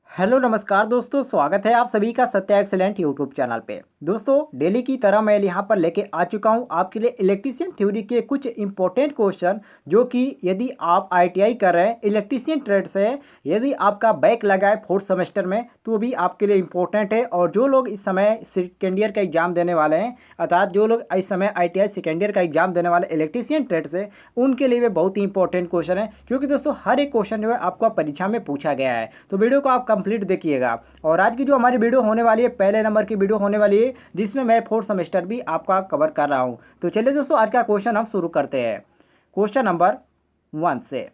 Hello नमस्कार दोस्तों, स्वागत है आप सभी का सत्या एक्सेलेंट यूट्यूब चैनल पे। दोस्तों डेली की तरह मैं यहाँ पर लेके आ चुका हूँ आपके लिए इलेक्ट्रीशियन थ्योरी के कुछ इंपॉर्टेंट क्वेश्चन, जो कि यदि आप आईटीआई कर रहे हैं इलेक्ट्रीशियन ट्रेड से, यदि आपका बैक लगा है फोर्थ सेमेस्टर में तो भी आपके लिए इंपॉर्टेंट है। और जो लोग इस समय सेकेंड ईयर का एग्जाम देने वाले हैं, अर्थात जो लोग इस समय आई सेकेंड ईयर का एग्जाम देने वाले इलेक्ट्रीशियन ट्रेड से, उनके लिए भी बहुत ही इंपॉर्टेंट क्वेश्चन है, क्योंकि दोस्तों हर एक क्वेश्चन जो है आपको परीक्षा में पूछा गया है। तो वीडियो को आप कंप्लीट देखिएगा। और आज की जो हमारी वीडियो होने वाली है, पहले नंबर की वीडियो होने वाली है, जिसमें मैं फोर्थ सेमेस्टर भी आपका कवर कर रहा हूं। तो चलिए दोस्तों आज का क्वेश्चन हम शुरू करते हैं क्वेश्चन नंबर 1 से।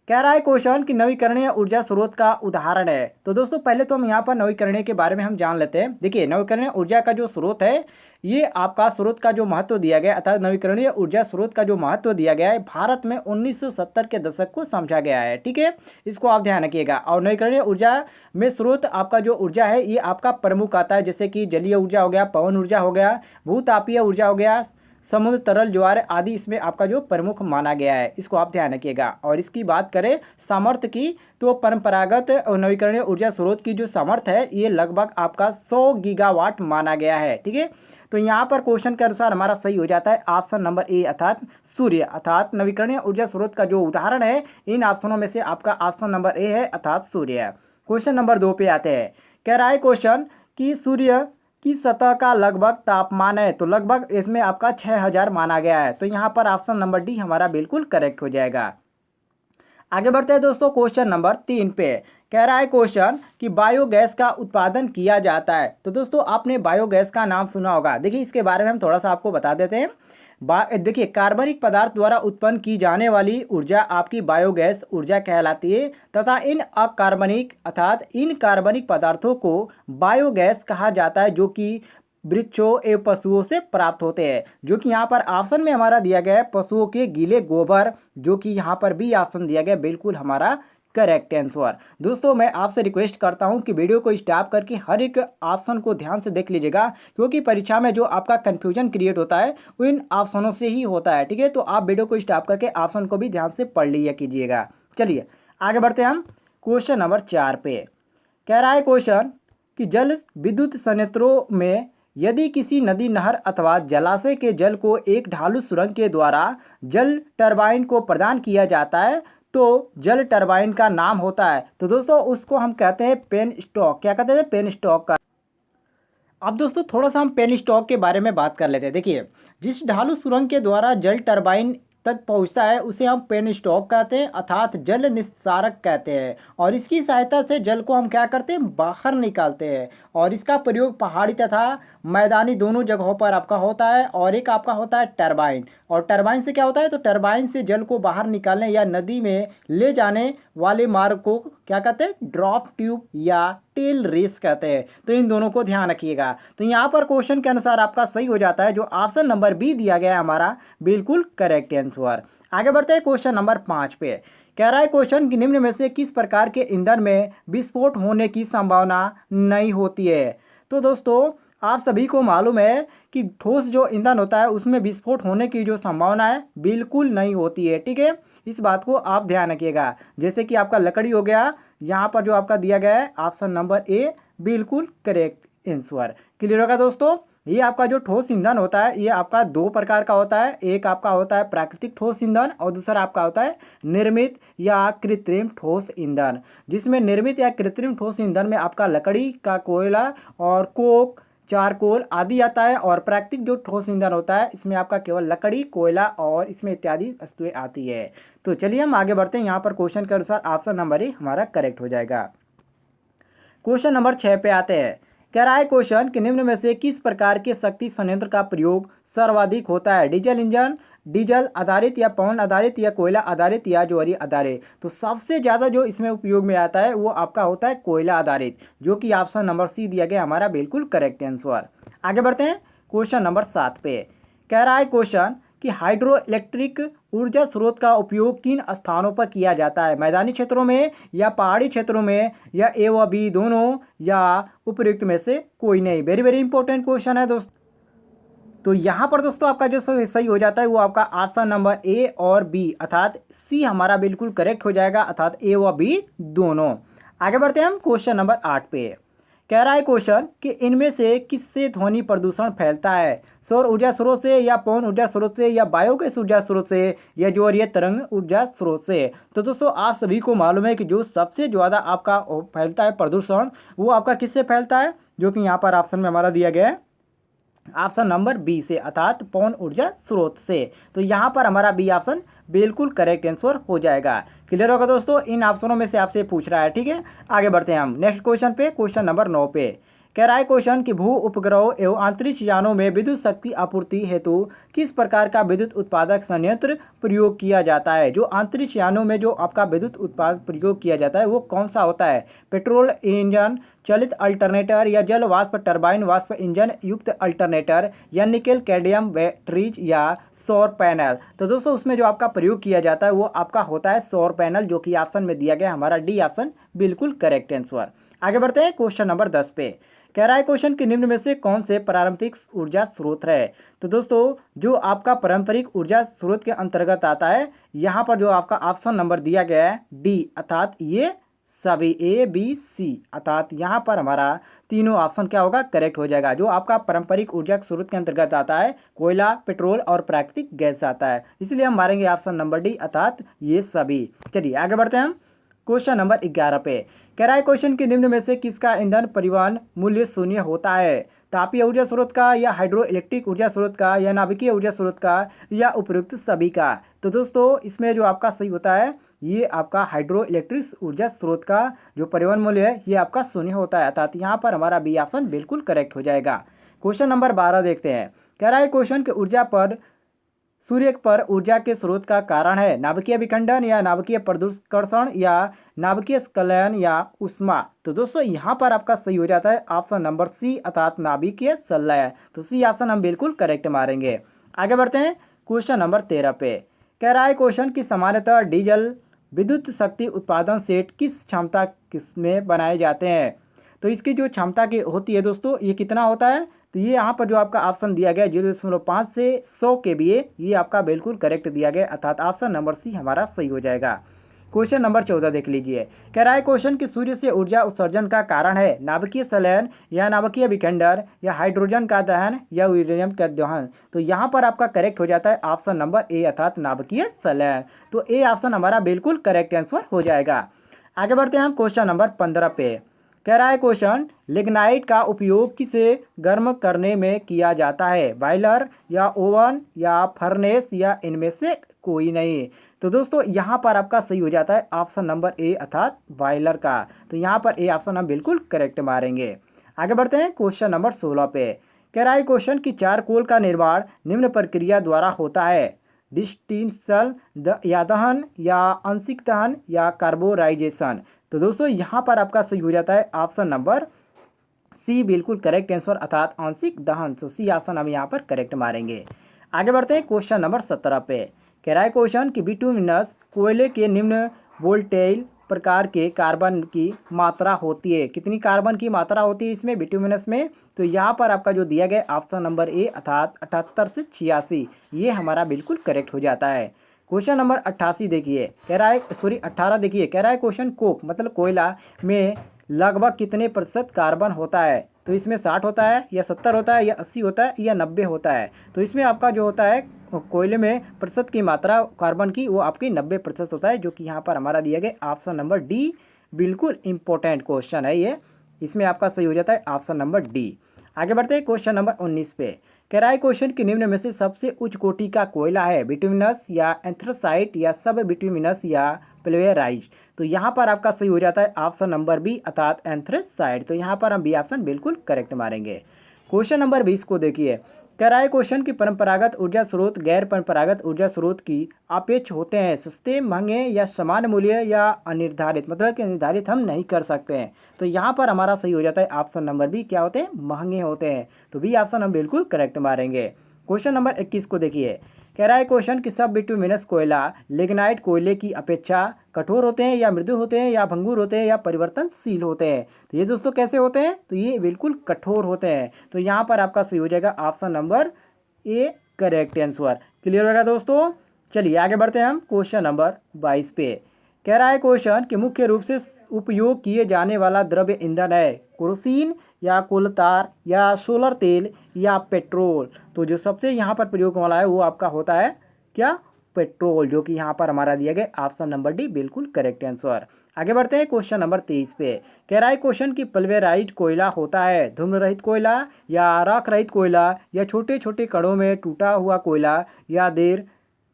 कह रहा है क्वेश्चन कि नवीकरणीय ऊर्जा स्रोत का उदाहरण है। तो दोस्तों पहले तो हम यहाँ पर नवीकरणीय के बारे में हम जान लेते हैं। देखिए, नवीकरणीय ऊर्जा का जो स्रोत है, ये आपका स्रोत का जो महत्व दिया गया है, अर्थात नवीकरणीय ऊर्जा स्रोत का जो महत्व दिया गया है, भारत में 1970 के दशक को समझा गया है। ठीक है, इसको आप ध्यान रखिएगा। और नवीकरणीय ऊर्जा में स्रोत आपका जो ऊर्जा है, ये आपका प्रमुख आता है, जैसे कि जलीय ऊर्जा हो गया, पवन ऊर्जा हो गया, भूतापीय ऊर्जा हो गया, समुद्र तरल ज्वार आदि इसमें आपका जो प्रमुख माना गया है। इसको आप ध्यान रखिएगा। और इसकी बात करें सामर्थ्य की, तो परंपरागत और नवीकरणीय ऊर्जा स्रोत की जो सामर्थ्य है, ये लगभग आपका 100 गीगावाट माना गया है। ठीक है, तो यहाँ पर क्वेश्चन के अनुसार हमारा सही हो जाता है ऑप्शन नंबर ए, अर्थात सूर्य। अर्थात नवीकरणीय ऊर्जा स्रोत का जो उदाहरण है, इन ऑप्शनों में से आपका ऑप्शन नंबर ए है, अर्थात सूर्य। क्वेश्चन नंबर 2 पे आते हैं। कह रहा है क्वेश्चन कि सूर्य की सतह का लगभग तापमान है, तो लगभग इसमें आपका 6000 माना गया है। तो यहाँ पर ऑप्शन नंबर डी हमारा बिल्कुल करेक्ट हो जाएगा। आगे बढ़ते हैं दोस्तों क्वेश्चन नंबर 3 पे। कह रहा है क्वेश्चन कि बायोगैस का उत्पादन किया जाता है। तो दोस्तों आपने बायोगैस का नाम सुना होगा। देखिए, इसके बारे में हम थोड़ा सा आपको बता देते हैं। देखिए, कार्बनिक पदार्थ द्वारा उत्पन्न की जाने वाली ऊर्जा आपकी बायोगैस ऊर्जा कहलाती है, तथा इन अकार्बनिक अर्थात इन कार्बनिक पदार्थों को बायोगैस कहा जाता है, जो कि वृक्षों एवं पशुओं से प्राप्त होते हैं। जो कि यहाँ पर ऑप्शन में हमारा दिया गया है पशुओं के गीले गोबर, जो कि यहाँ पर भी ऑप्शन दिया गया, बिल्कुल हमारा करेक्ट आंसर। दोस्तों मैं आपसे रिक्वेस्ट करता हूं कि वीडियो को स्टॉप करके हर एक ऑप्शन को ध्यान से देख लीजिएगा, क्योंकि परीक्षा में जो आपका कंफ्यूजन क्रिएट होता है वो इन ऑप्शनों से ही होता है। ठीक है, तो आप वीडियो को स्टॉप करके ऑप्शन को भी ध्यान से पढ़ लिया कीजिएगा। चलिए आगे बढ़ते हैं हम क्वेश्चन नंबर 4 पे। कह रहा है क्वेश्चन कि जल विद्युत संयंत्रों में यदि किसी नदी, नहर अथवा जलाशय के जल को एक ढालू सुरंग के द्वारा जल टरबाइन को प्रदान किया जाता है, तो जल टरबाइन का नाम होता है। तो दोस्तों उसको हम कहते हैं पेन स्टॉक। क्या कहते हैं? पेन स्टॉक का। अब दोस्तों थोड़ा सा हम पेन स्टॉक के बारे में बात कर लेते हैं। देखिए, जिस ढालू सुरंग के द्वारा जल टरबाइन तक पहुंचता है उसे हम पेन स्टॉक कहते हैं, अर्थात जल निस्सारक कहते हैं। और इसकी सहायता से जल को हम क्या करते हैं? बाहर निकालते हैं। और इसका प्रयोग पहाड़ी तथा मैदानी दोनों जगहों पर आपका होता है। और एक आपका होता है टरबाइन। और टरबाइन से क्या होता है? तो टरबाइन से जल को बाहर निकालने या नदी में ले जाने वाले मार्ग को क्या कहते हैं? ड्रॉप ट्यूब या टेल रेस कहते हैं। तो इन दोनों को ध्यान रखिएगा। तो यहाँ पर क्वेश्चन के अनुसार आपका सही हो जाता है, जो ऑप्शन नंबर बी दिया गया है हमारा बिल्कुल करेक्ट आंसर। आगे बढ़ते हैं क्वेश्चन नंबर 5 पे। कह रहा है क्वेश्चन कि निम्न में से किस प्रकार के ईंधन में विस्फोट होने की संभावना नहीं होती है। तो दोस्तों आप सभी को मालूम है कि ठोस जो ईंधन होता है उसमें विस्फोट होने की जो संभावना है बिल्कुल नहीं होती है। ठीक है, इस बात को आप ध्यान रखिएगा। जैसे कि आपका लकड़ी हो गया, यहाँ पर जो आपका दिया गया है ऑप्शन नंबर ए बिल्कुल करेक्ट आंसर। क्लियर होगा दोस्तों? ये आपका जो ठोस ईंधन होता है, ये आपका दो प्रकार का होता है। एक आपका होता है प्राकृतिक ठोस ईंधन और दूसरा आपका होता है निर्मित या कृत्रिम ठोस ईंधन। जिसमें निर्मित या कृत्रिम ठोस ईंधन में आपका लकड़ी का कोयला और कोक, चारकोल आदि आता है। और प्राकृतिक जो ठोस ईंधन होता है, इसमें आपका केवल लकड़ी, कोयला और इसमें इत्यादि वस्तुएं आती है। तो चलिए हम आगे बढ़ते हैं। यहाँ पर क्वेश्चन के अनुसार ऑप्शन नंबर ए हमारा करेक्ट हो जाएगा। क्वेश्चन नंबर 6 पे आते हैं। कह रहा है क्वेश्चन कि निम्न में से किस प्रकार के शक्ति संयंत्र का प्रयोग सर्वाधिक होता है? डीजल इंजन, डीजल आधारित या पवन आधारित या कोयला आधारित या ज्वारी आधारित। तो सबसे ज़्यादा जो इसमें उपयोग में आता है वो आपका होता है कोयला आधारित, जो कि ऑप्शन नंबर सी दिया गया हमारा बिल्कुल करेक्ट आंसर। आगे बढ़ते हैं क्वेश्चन नंबर 7 पे। कह रहा है क्वेश्चन कि हाइड्रो इलेक्ट्रिक ऊर्जा स्रोत का उपयोग किन स्थानों पर किया जाता है? मैदानी क्षेत्रों में या पहाड़ी क्षेत्रों में या ए व बी दोनों या उपयुक्त में से कोई नहीं। वेरी वेरी इंपॉर्टेंट क्वेश्चन है दोस्तों। तो यहाँ पर दोस्तों आपका जो सही हो जाता है वो आपका ऑप्शन नंबर ए और बी, अर्थात सी हमारा बिल्कुल करेक्ट हो जाएगा, अर्थात ए व बी दोनों। आगे बढ़ते हैं हम क्वेश्चन नंबर 8 पे। कह रहा है क्वेश्चन कि इनमें से किससे ध्वनि प्रदूषण फैलता है? सौर ऊर्जा स्रोत से या पवन ऊर्जा स्रोत से या बायोगैस ऊर्जा स्रोत से या ज्वारीय तरंग ऊर्जा स्रोत से? तो दोस्तों आप सभी को मालूम है कि जो सबसे ज़्यादा आपका फैलता है प्रदूषण, वो आपका किससे फैलता है, जो कि यहाँ पर ऑप्शन में हमारा दिया गया है ऑप्शन नंबर बी से, अर्थात पवन ऊर्जा स्रोत से। तो यहाँ पर हमारा बी ऑप्शन बिल्कुल करेक्ट आंसर हो जाएगा। क्लियर होगा दोस्तों, इन ऑप्शनों में से आपसे पूछ रहा है, ठीक है। आगे बढ़ते हैं हम नेक्स्ट क्वेश्चन पे, क्वेश्चन नंबर 9 पे। कह रहा है क्वेश्चन कि भू उपग्रहों एवं अंतरिक्ष यानों में विद्युत शक्ति आपूर्ति हेतु किस प्रकार का विद्युत उत्पादक संयंत्र प्रयोग किया जाता है? जो अंतरिक्ष यानों में जो आपका विद्युत उत्पाद प्रयोग किया जाता है वो कौन सा होता है? पेट्रोल इंजन चलित अल्टरनेटर या जल वाष्प टरबाइन वाष्प इंजन युक्त अल्टरनेटर या निकेल कैडमियम बैटरीज या सौर पैनल? तो दोस्तों उसमें जो आपका प्रयोग किया जाता है वो आपका होता है सौर पैनल, जो कि ऑप्शन में दिया गया हमारा डी ऑप्शन बिल्कुल करेक्ट आंसर। आगे बढ़ते हैं क्वेश्चन नंबर 10 पे। कह रहा है क्वेश्चन कि निम्न में से कौन से पारंपरिक ऊर्जा स्रोत है? तो दोस्तों जो आपका पारंपरिक ऊर्जा स्रोत के अंतर्गत आता है, यहाँ पर जो आपका ऑप्शन नंबर दिया गया है डी, अर्थात ये सभी ए बी सी, अर्थात यहाँ पर हमारा तीनों ऑप्शन क्या होगा, करेक्ट हो जाएगा। जो आपका पारंपरिक ऊर्जा स्रोत के अंतर्गत आता है कोयला, पेट्रोल और प्राकृतिक गैस आता है, इसलिए हम मारेंगे ऑप्शन नंबर डी, अर्थात ये सभी। चलिए आगे बढ़ते हैं हम क्वेश्चन नंबर 11 पे। कह रहा है क्वेश्चन के निम्न में से किसका ईंधन परिवहन मूल्य शून्य होता है? तापीय ऊर्जा स्रोत का या हाइड्रो इलेक्ट्रिक ऊर्जा स्रोत का या नाभिकीय ऊर्जा स्रोत का या उपयुक्त सभी का? तो दोस्तों इसमें जो आपका सही होता है ये आपका हाइड्रो इलेक्ट्रिक ऊर्जा स्रोत का जो परिवहन मूल्य है ये आपका शून्य होता है, अर्थात यहाँ पर हमारा बी ऑप्शन बिल्कुल करेक्ट हो जाएगा। क्वेश्चन नंबर 12 देखते हैं। कह रहा है क्वेश्चन के ऊर्जा पर सूर्य पर ऊर्जा के स्रोत का कारण है? नाभिकीय विखंडन या नाभिकीय प्रदूषण या नाभिकीय स्खलन या उष्मा? तो दोस्तों यहाँ पर आपका सही हो जाता है ऑप्शन नंबर सी, अर्थात नाभिकीय संलयन। तो सी ऑप्शन हम बिल्कुल करेक्ट मारेंगे। आगे बढ़ते हैं क्वेश्चन नंबर 13 पे। कह रहा है क्वेश्चन की सामान्यतः डीजल विद्युत शक्ति उत्पादन सेट किस क्षमता किसमें बनाए जाते हैं? तो इसकी जो क्षमता की होती है दोस्तों ये कितना होता है? तो ये यहाँ पर जो आपका ऑप्शन दिया गया 0.5 से 100 kVA, ये आपका बिल्कुल करेक्ट दिया गया, अर्थात ऑप्शन नंबर सी हमारा सही हो जाएगा। क्वेश्चन नंबर 14 देख लीजिए। कह रहा है क्वेश्चन कि सूर्य से ऊर्जा उत्सर्जन का कारण है नाभिकीय संलयन या नाभिकीय विखंडन या हाइड्रोजन का दहन या यूरेनियम का दहन? तो यहाँ पर आपका करेक्ट हो जाता है ऑप्शन नंबर ए, अर्थात नाभिकीय संलयन। तो ए ऑप्शन हमारा बिल्कुल करेक्ट आंसर हो जाएगा। आगे बढ़ते हैं हम क्वेश्चन नंबर 15 पे। कह रहा है क्वेश्चन लिग्नाइट का उपयोग किसे गर्म करने में किया जाता है? बॉयलर या ओवन या फर्नेस या इनमें से कोई नहीं? तो दोस्तों यहाँ पर आपका सही हो जाता है ऑप्शन नंबर ए, अर्थात बॉयलर का। तो यहाँ पर ए ऑप्शन हम बिल्कुल करेक्ट मारेंगे। आगे बढ़ते हैं क्वेश्चन नंबर 16 पे। कह रहा है क्वेश्चन कि चारकोल का निर्माण निम्न प्रक्रिया द्वारा होता है? डिस्टिंसल या दहन या आंशिक दहन या कार्बोराइजेशन? तो दोस्तों यहाँ पर आपका सही हो जाता है ऑप्शन नंबर सी, बिल्कुल करेक्ट आंसर, अर्थात आंशिक दहन। तो सी ऑप्शन हम यहाँ पर करेक्ट मारेंगे। आगे बढ़ते हैं क्वेश्चन नंबर 17 पे। कह रहा है क्वेश्चन कि बिटुमिनस कोयले के निम्न वोल्टेज प्रकार के कार्बन की मात्रा होती है? कितनी कार्बन की मात्रा होती है इसमें बिटुमिनस में? तो यहाँ पर आपका जो दिया गया ऑप्शन नंबर ए, अर्थात 78 से 86, ये हमारा बिल्कुल करेक्ट हो जाता है। क्वेश्चन नंबर 88 देखिए। कह रहा है 18 देखिए। कह रहा है क्वेश्चन कोक मतलब कोयला में लगभग कितने प्रतिशत कार्बन होता है? तो इसमें 60 होता है या 70 होता है या 80 होता है या 90 होता है? तो इसमें आपका जो होता है कोयले में प्रतिशत की मात्रा कार्बन की वो आपकी 90% होता है, जो कि यहाँ पर हमारा दिया गया ऑप्शन नंबर डी, बिल्कुल इंपॉर्टेंट क्वेश्चन है ये। इसमें आपका सही हो जाता है ऑप्शन नंबर डी। आगे बढ़ते हैं क्वेश्चन नंबर 19 पे। कह रहा है क्वेश्चन कि निम्न में से सबसे उच्च कोटि का कोयला है? बिटुमिनस या एंथ्रासाइट या सब बिटुमिनस या प्लेवेराइज? तो यहाँ पर आपका सही हो जाता है ऑप्शन नंबर बी, अर्थात एंथ्रासाइट। तो यहाँ पर हम बी ऑप्शन बिल्कुल करेक्ट मारेंगे। क्वेश्चन नंबर 20 को देखिए। कह रहा है क्वेश्चन की परंपरागत ऊर्जा स्रोत गैर परंपरागत ऊर्जा स्रोत की अपेक्ष होते हैं? सस्ते, महंगे या समान मूल्य या अनिर्धारित, मतलब कि निर्धारित हम नहीं कर सकते हैं। तो यहाँ पर हमारा सही हो जाता है ऑप्शन नंबर बी, क्या होते हैं? महंगे होते हैं। तो बी ऑप्शन हम बिल्कुल करेक्ट मारेंगे। क्वेश्चन नंबर 21 को देखिए। कह रहा है क्वेश्चन कि सब बिटुमिनस कोयला लिग्नाइट कोयले की अपेक्षा कठोर होते हैं या मृदु होते हैं या भंगुर होते हैं या परिवर्तनशील होते हैं? तो ये दोस्तों कैसे होते हैं? तो ये बिल्कुल कठोर होते हैं। तो यहाँ पर आपका सही हो जाएगा option number A, correct answer. Clear होगा दोस्तों। चलिए आगे बढ़ते हैं हम क्वेश्चन नंबर 22 पे। कह रहा है क्वेश्चन कि मुख्य रूप से उपयोग किए जाने वाला द्रव्य ईंधन है केरोसिन या कोलतार या सोलर तेल या पेट्रोल। तो जो सबसे यहाँ पर प्रयोग वाला है वो आपका होता है क्या, पेट्रोल, जो कि यहाँ पर हमारा दिया गया ऑप्शन नंबर डी बिल्कुल करेक्ट आंसर। आगे बढ़ते हैं क्वेश्चन नंबर 23 पे। कह रहा है क्वेश्चन कि पल्वेराइज्ड कोयला होता है धूम्र रहित कोयला या राख रहित कोयला या छोटे छोटे कणों में टूटा हुआ कोयला या देर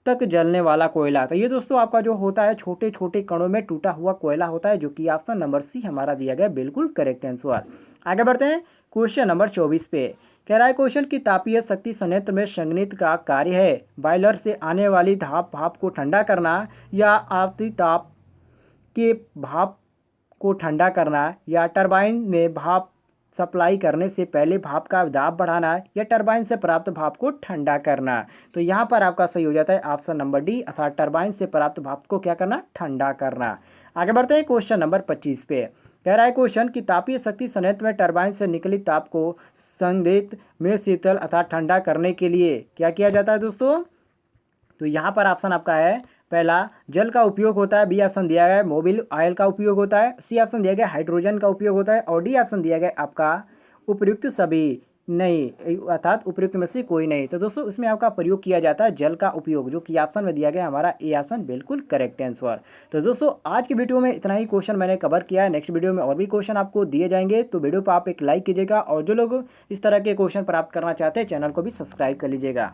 तक जलने वाला कोयला। तो ये दोस्तों आपका जो होता है छोटे छोटे कणों में टूटा हुआ कोयला होता है, जो कि ऑप्शन नंबर सी हमारा दिया गया बिल्कुल करेक्ट आंसर। आगे बढ़ते हैं क्वेश्चन नंबर 24 पे। कह रहा है क्वेश्चन की तापीय शक्ति संयंत्र में संघनित का कार्य है बॉयलर से आने वाली भाप को ठंडा करना या आपती ताप के भाप को ठंडा करना या टरबाइन में भाप सप्लाई करने से पहले भाप का दाब बढ़ाना या टरबाइन से प्राप्त भाप को ठंडा करना। तो यहाँ पर आपका सही हो जाता है ऑप्शन नंबर डी अर्थात टरबाइन से प्राप्त भाप को क्या करना, ठंडा करना। आगे बढ़ते हैं क्वेश्चन नंबर 25 पे। कह रहा है क्वेश्चन कि तापीय शक्ति संयंत्र में टरबाइन से निकली ताप को संयंत्र में शीतल अर्थात ठंडा करने के लिए क्या किया जाता है दोस्तों। तो यहाँ पर ऑप्शन आपका है पहला जल का उपयोग होता है, बी ऑप्शन दिया गया है मोबिल ऑयल का उपयोग होता है, सी ऑप्शन दिया गया हाइड्रोजन का उपयोग होता है और डी ऑप्शन दिया गया आपका उपयुक्त सभी नहीं अर्थात उपयुक्त में से कोई नहीं। तो दोस्तों इसमें आपका प्रयोग किया जाता है जल का उपयोग, जो कि ऑप्शन में दिया गया हमारा ए ऑप्शन बिल्कुल करेक्ट आंसर। तो दोस्तों आज की वीडियो में इतना ही क्वेश्चन मैंने कवर किया है। नेक्स्ट वीडियो में और भी क्वेश्चन आपको दिए जाएंगे, तो वीडियो पर आप एक लाइक कीजिएगा और जो लोग इस तरह के क्वेश्चन प्राप्त करना चाहते हैं चैनल को भी सब्सक्राइब कर लीजिएगा।